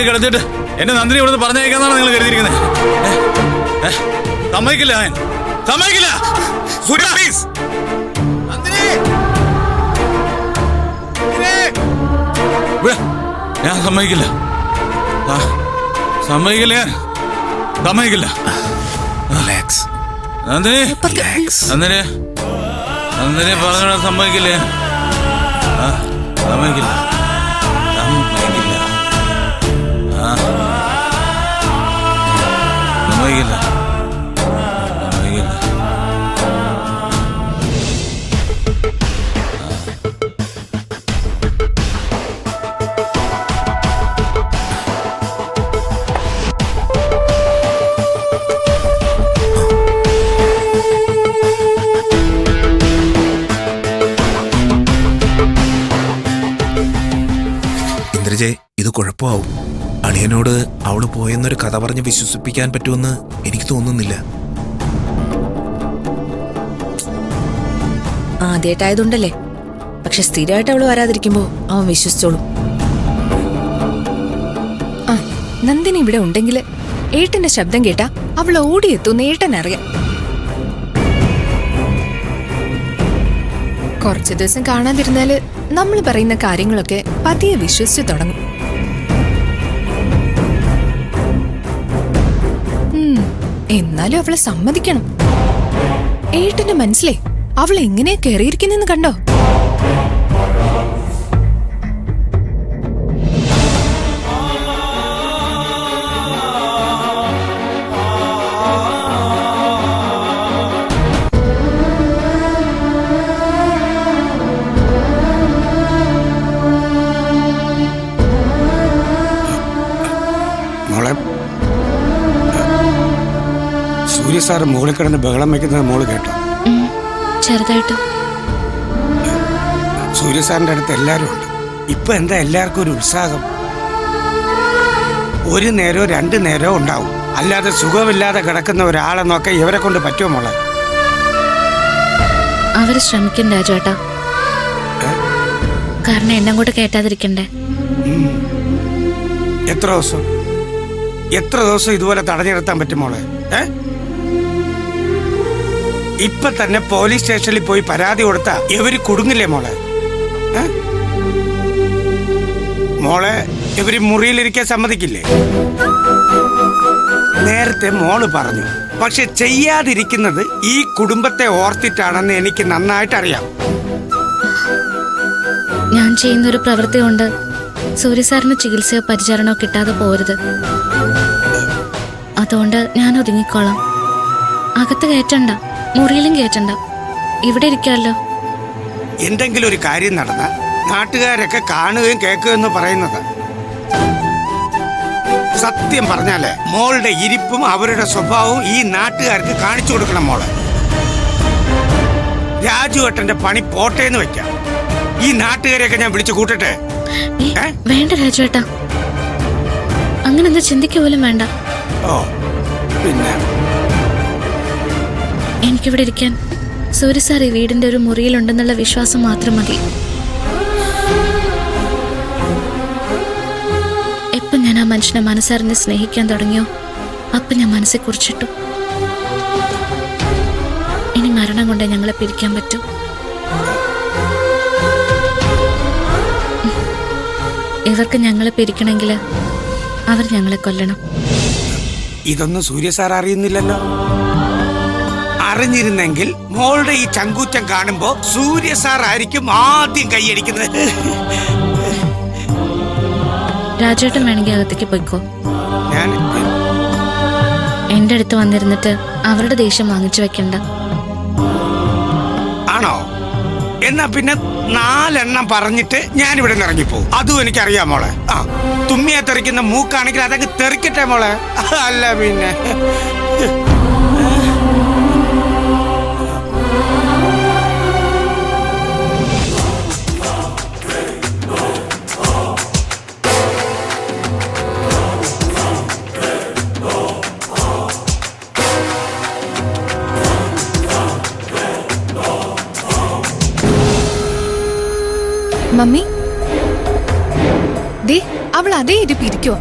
കിടത്തിട്ട് എന്നെ നന്ദിനി ഇവിടുന്ന് പറഞ്ഞേക്കാന്നാണ് നിങ്ങൾ കരുതിയിരിക്കുന്നത്. സമ്മതിക്കില്ല, ഞാൻ സമ്മതിക്കില്ല. സൂര്യ പ്ലീസ്. ഞാൻ സമ്മതിക്കില്ല, സമ്മതിക്കില്ല, ഞാൻ സമ്മതിക്കില്ല. നന്ദിനി നന്ദിനി നന്ദിനി പറഞ്ഞ സമ്മതിക്കില്ലേ? സമ്മതിക്കില്ല, സമ്മതിക്കില്ല, സമ്മതിക്കില്ല, സമ്മതിക്കില്ല. ഇത് കുഴപ്പമാവും. അളിയനോട് അവള് പോയെന്നൊരു കഥ പറഞ്ഞ് വിശ്വസിപ്പിക്കാൻ പറ്റുമെന്ന് എനിക്ക് തോന്നുന്നില്ല. ആദ്യമായിട്ടായതുകൊണ്ടല്ലേ. പക്ഷെ സ്ഥിരമായിട്ട് അവള് വരാതിരിക്കുമ്പോ അവൻ വിശ്വസിച്ചോളും. ആ, നന്ദിനി ഇവിടെ ഉണ്ടെങ്കില് ഏട്ടന്റെ ശബ്ദം കേട്ടാ അവൾ ഓടിയെത്തുന്ന ഏട്ടനറിയാം. കുറച്ചു ദിവസം കാണാതിരുന്നാല് നമ്മൾ പറയുന്ന കാര്യങ്ങളൊക്കെ പതിയെ വിശ്വസിച്ചു തുടങ്ങും. എന്നാലും അവളെ സമ്മതിക്കണം. ഏട്ടന്റെ മനസ്സിലെ അവൾ എങ്ങനെയാ കയറിയിരിക്കുന്നെന്ന് കണ്ടോ? സൂര്യ സാറ് മുകളിൽ കിടന്ന് ബഹളം വയ്ക്കുന്നത് മോള് കേട്ടോ? ചെറുതായിട്ട്. സൂര്യ സാറിന്റെ അടുത്ത് എല്ലാരും ഉണ്ട്. ഇപ്പൊ എന്താ എല്ലാവർക്കും ഒരു ഉത്സാഹം? ഒരു നേരോ 2 നേരോ ഉണ്ടാവും. അല്ലാതെ സുഖമില്ലാതെ കിടക്കുന്ന ഒരാളെ നോക്കാൻ ഇവരെ കൊണ്ട് പറ്റുമോ മോളെ? അവര് ശ്രമിക്കണ്ട ചേട്ടാ, കാരണം എന്നെ കൂടെ കേട്ടാതിരിക്കണ്ടേ. എത്ര ദിവസം ഇതുപോലെ തടഞ്ഞു നിർത്താൻ പറ്റും മോളെ? ഇപ്പൊ തന്നെ പോലീസ് സ്റ്റേഷനിൽ പോയി പരാതി കൊടുത്താ ഇവര് കുടുങ്ങില്ലേ മോളെ? മോളെ ഇവര് മുറിയിലിരിക്കാൻ സമ്മതിക്കില്ലേ? നേരത്തെ മോള് പറഞ്ഞു, പക്ഷെ ചെയ്യാതിരിക്കുന്നത് ഈ കുടുംബത്തെ ഓർത്തിട്ടാണെന്ന് എനിക്ക് നന്നായിട്ട് അറിയാം. ഞാൻ ചെയ്യുന്നൊരു പ്രവൃത്തി കൊണ്ട് സൂര്യ സാറിന് ചികിത്സയോ പരിചരണമോ കിട്ടാതെ പോരുത്. അതുകൊണ്ട് ഞാൻ ഒതുങ്ങിക്കോളാം. അകത്ത് കയറ്റണ്ട, മുറിയിലും കയറ്റണ്ട, ഇവിടെ ഇരിക്കാമല്ലോ. എന്തെങ്കിലും ഒരു കാര്യം നടന്ന നാട്ടുകാരൊക്കെ കാണുകയും കേൾക്കുകയും എന്ന് പറയുന്നത്. സത്യം പറഞ്ഞാല് മോളുടെ ഇരിപ്പും അവരുടെ സ്വഭാവവും ഈ നാട്ടുകാർക്ക് കാണിച്ചു കൊടുക്കണം മോളെ. രാജുവേട്ടന്റെ പണി പോട്ടേന്ന് വെക്കാം. ഈ നാട്ടുകാരെയൊക്കെ ഞാൻ വിളിച്ചു കൂട്ടട്ടെ? വേണ്ട രാജുവേട്ടാ, അങ്ങനെന്താ ചിന്തിക്കുക പോലും വേണ്ട. ഓ പിന്നെ എനിക്കിവിടെ ഇരിക്കാൻ സൂര്യ സാർ ഈ വീടിന്റെ ഒരു മുറിയിലുണ്ടെന്നുള്ള വിശ്വാസം മാത്രം മതി. എപ്പം ഞാൻ ആ മനുഷ്യനെ മനസ്സറിഞ്ഞ് സ്നേഹിക്കാൻ തുടങ്ങിയോ അപ്പം ഞാൻ മനസ്സിൽ കുറിച്ചിട്ടു. ഇനി മരണം കൊണ്ടേ ഞങ്ങളെ പിരിക്കാൻ പറ്റൂ. ഇവർക്ക് ഞങ്ങളെ പിരിക്കണമെങ്കിൽ അവർ ഞങ്ങളെ കൊല്ലണം. ഇതൊന്നും സൂര്യ സാർ അറിയുന്നില്ലല്ലോ. അറിഞ്ഞിരുന്നെങ്കിൽ മോളുടെ ഈ ചങ്കൂറ്റം കാണുമ്പോ സൂര്യ സാർ ആയിരിക്കും ആദ്യം കൈയടിക്കുന്നത്. രാജേട്ടൻ വേണമെങ്കിൽ അകത്തേക്ക് പോയിക്കോ. ഞാൻ എന്റെ അടുത്ത് വന്നിരുന്നിട്ട് അവരുടെ ദേഷ്യം വാങ്ങിച്ചു വെക്കണ്ട. ആണോ? എന്നാ പിന്നെ 4 എണ്ണം പറഞ്ഞിട്ട് ഞാൻ ഇവിടെ നിന്ന് ഇറങ്ങിപ്പോ. അതും എനിക്കറിയാം മോളെ. തുമ്മിയെ തെറിക്കുന്ന മൂക്കാണെങ്കിൽ അതങ്ങ് തെറിക്കട്ടെ മോളെ. അല്ല പിന്നെ മമ്മി, ദേ അവൾ അതേ ഇരിപ്പിരിക്കുവോ.